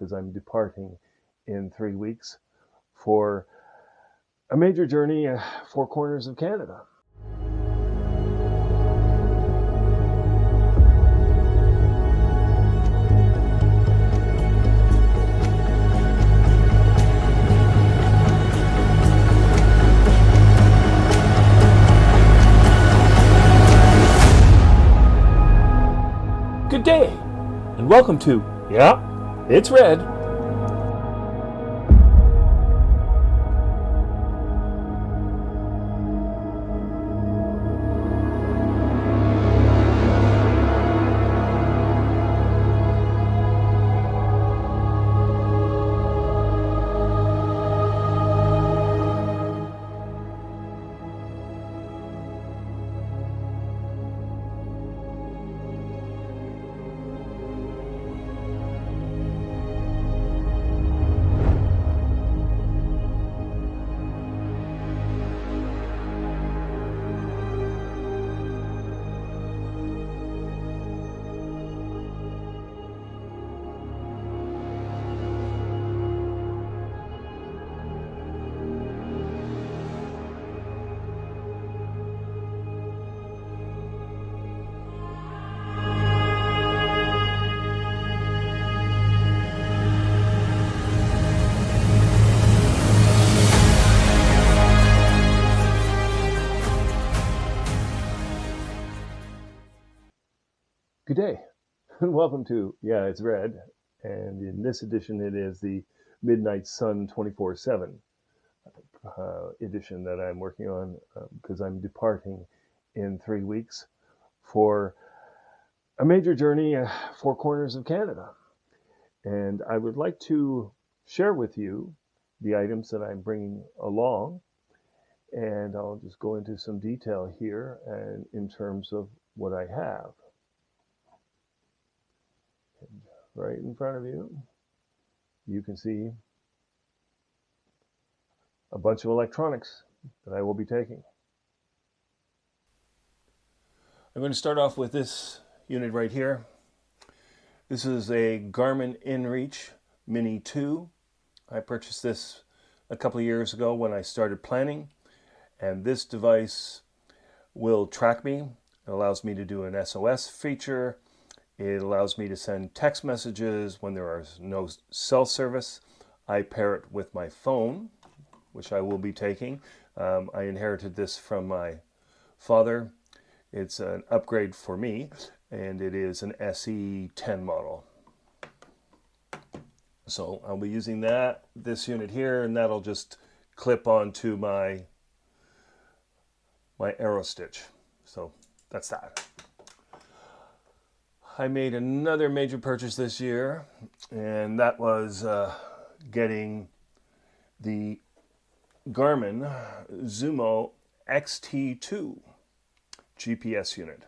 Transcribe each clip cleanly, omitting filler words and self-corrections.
because I'm departing in 3 weeks for a major journey, four corners of Canada. Good day, and welcome to It's Red. Good day, and welcome to It's Red, and in this edition it is the Midnight Sun 24/7 edition that I'm working on because I'm departing in 3 weeks for a major journey, four corners of Canada. And I would like to share with you the items that I'm bringing along, and I'll just go into some detail here and in terms of what I have. Right in front of you, you can see a bunch of electronics that I will be taking. I'm going to start off with this unit right here. This is a Garmin InReach Mini 2. I purchased this a couple of years ago when I started planning, and this device will track me. It allows me to do an SOS feature. It allows me to send text messages when there is no cell service. I pair it with my phone, which I will be taking. I inherited this from my father. It's an upgrade for me, and it is an SE10 model. So I'll be using this unit here, and that'll just clip onto my AeroStitch. So that's that. I made another major purchase this year, and that was getting the Garmin Zumo XT2 GPS unit.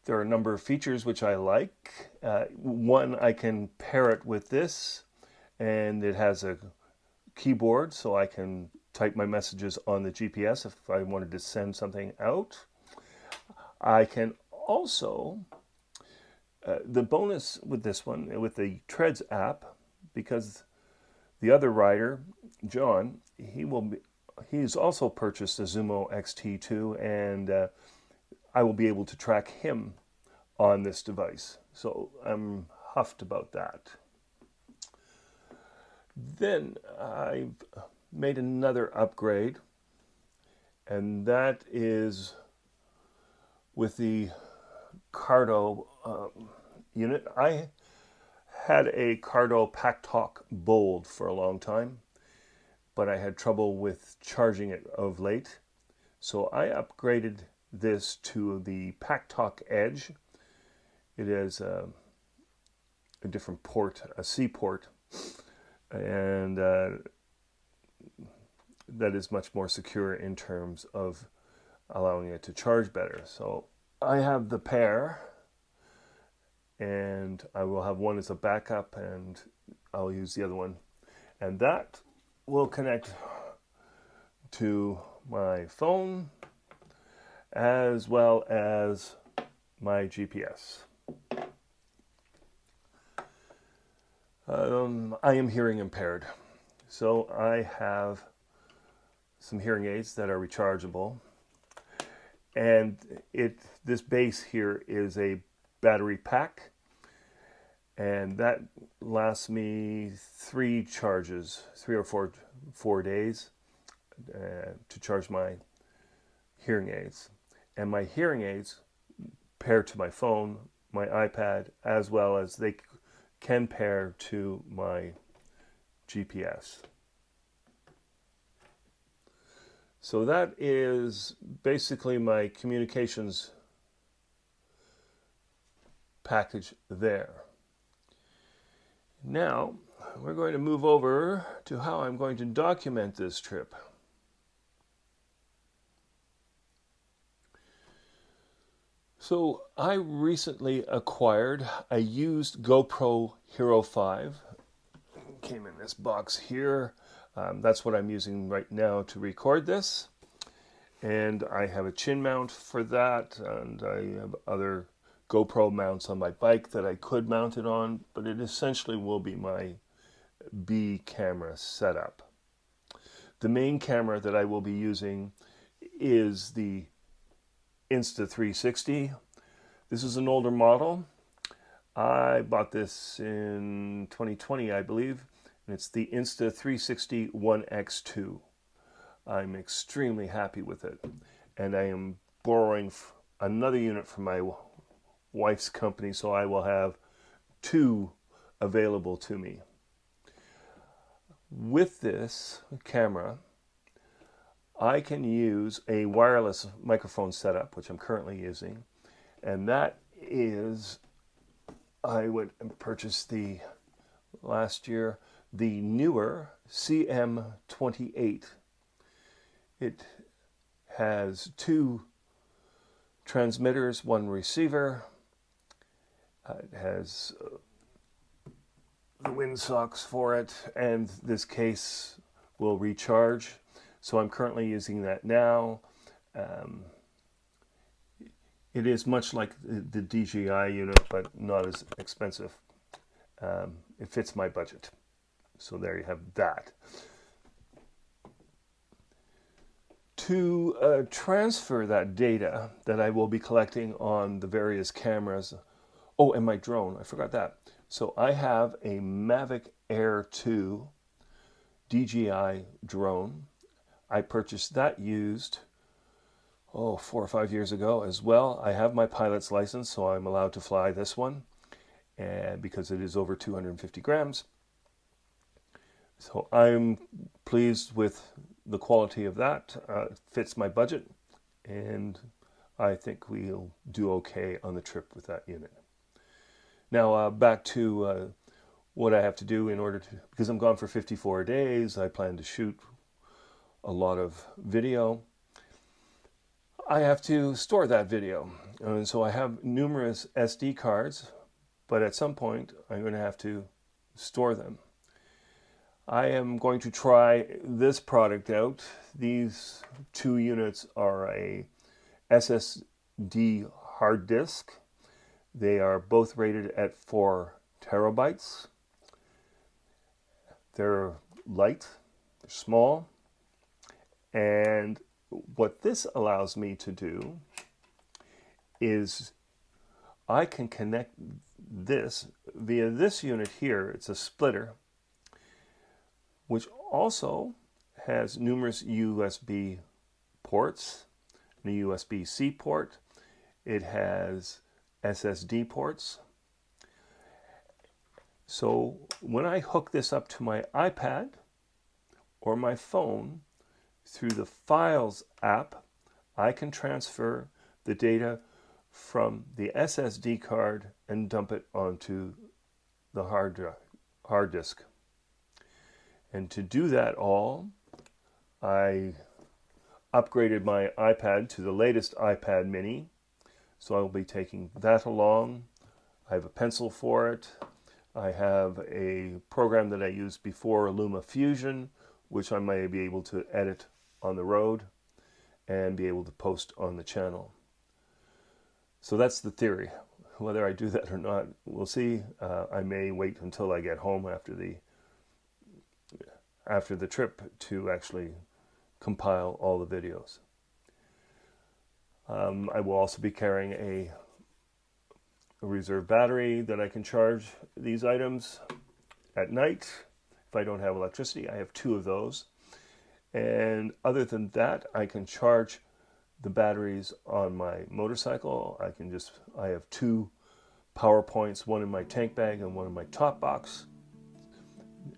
There are a number of features which I like. One, I can pair it with this, and it has a keyboard so I can type my messages on the GPS if I wanted to send something out. I can also, the bonus with this one, with the Treads app, because the other rider, John, he's also purchased a Zumo XT2, and I will be able to track him on this device. So I'm huffed about that. Then I've made another upgrade, and that is with the Cardo unit. I had a Cardo PacTalk Bold for a long time, but I had trouble with charging it of late. So I upgraded this to the PacTalk Edge. It is a different port, a C port, and that is much more secure in terms of allowing it to charge better. So I have the pair, and I will have one as a backup, and I'll use the other one. And that will connect to my phone as well as my GPS. I am hearing impaired. So I have some hearing aids that are rechargeable. And this base here is a battery pack. And that lasts me 3 charges, 3 or 4 days to charge my hearing aids. And my hearing aids pair to my phone, my iPad, as well as they can pair to my GPS. So that is basically my communications package there. Now, we're going to move over to how I'm going to document this trip. So I recently acquired a used GoPro Hero 5. It came in this box here. That's what I'm using right now to record this. And I have a chin mount for that, and I have other GoPro mounts on my bike that I could mount it on, but it essentially will be my B camera setup. The main camera that I will be using is the Insta360. This is an older model. I bought this in 2020, I believe, and it's the Insta360 1X2. I'm extremely happy with it, and I am borrowing another unit from my wife's company, so I will have 2 available to me. With this camera, I can use a wireless microphone setup, which I'm currently using, and that is, I would purchase last year, the Neewer CM28. It has 2 transmitters, 1 receiver. It has the windsocks for it, and this case will recharge. So I'm currently using that now. It is much like the DJI unit, but not as expensive. It fits my budget. So there you have that. To transfer that data that I will be collecting on the various cameras. Oh, and my drone, I forgot that. So I have a Mavic Air 2 DJI drone. I purchased that used, 4 or 5 years ago as well. I have my pilot's license, so I'm allowed to fly this one, and because it is over 250 grams. So I'm pleased with the quality of that. It fits my budget, and I think we'll do okay on the trip with that unit. Now back to what I have to do in order to, because I'm gone for 54 days, I plan to shoot a lot of video. I have to store that video, and so I have numerous SD cards, but at some point I'm going to have to store them. I am going to try this product out. These 2 units are a SSD hard disk. They are both rated at 4 terabytes. They're light, they're small, and what this allows me to do is I can connect this via this unit here. It's a splitter, which also has numerous USB ports, and a USB-C port. It has SSD ports. So when I hook this up to my iPad or my phone through the Files app, I can transfer the data from the SSD card and dump it onto the hard disk. And to do that all, I upgraded my iPad to the latest iPad mini, so I'll be taking that along. I have a pencil for it. I have a program that I used before, LumaFusion, which I may be able to edit on the road and be able to post on the channel. So that's the theory. Whether I do that or not, we'll see. I may wait until I get home after the trip to actually compile all the videos. I will also be carrying a reserve battery that I can charge these items at night. If I don't have electricity, I have 2 of those. And other than that, I can charge the batteries on my motorcycle. I have 2 power points, one in my tank bag and one in my top box.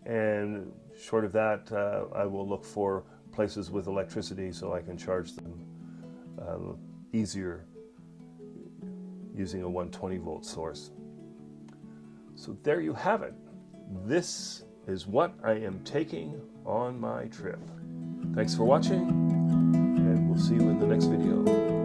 And short of that, I will look for places with electricity so I can charge them easier using a 120 volt source. So there you have it. This is what I am taking on my trip. Thanks for watching, and we'll see you in the next video.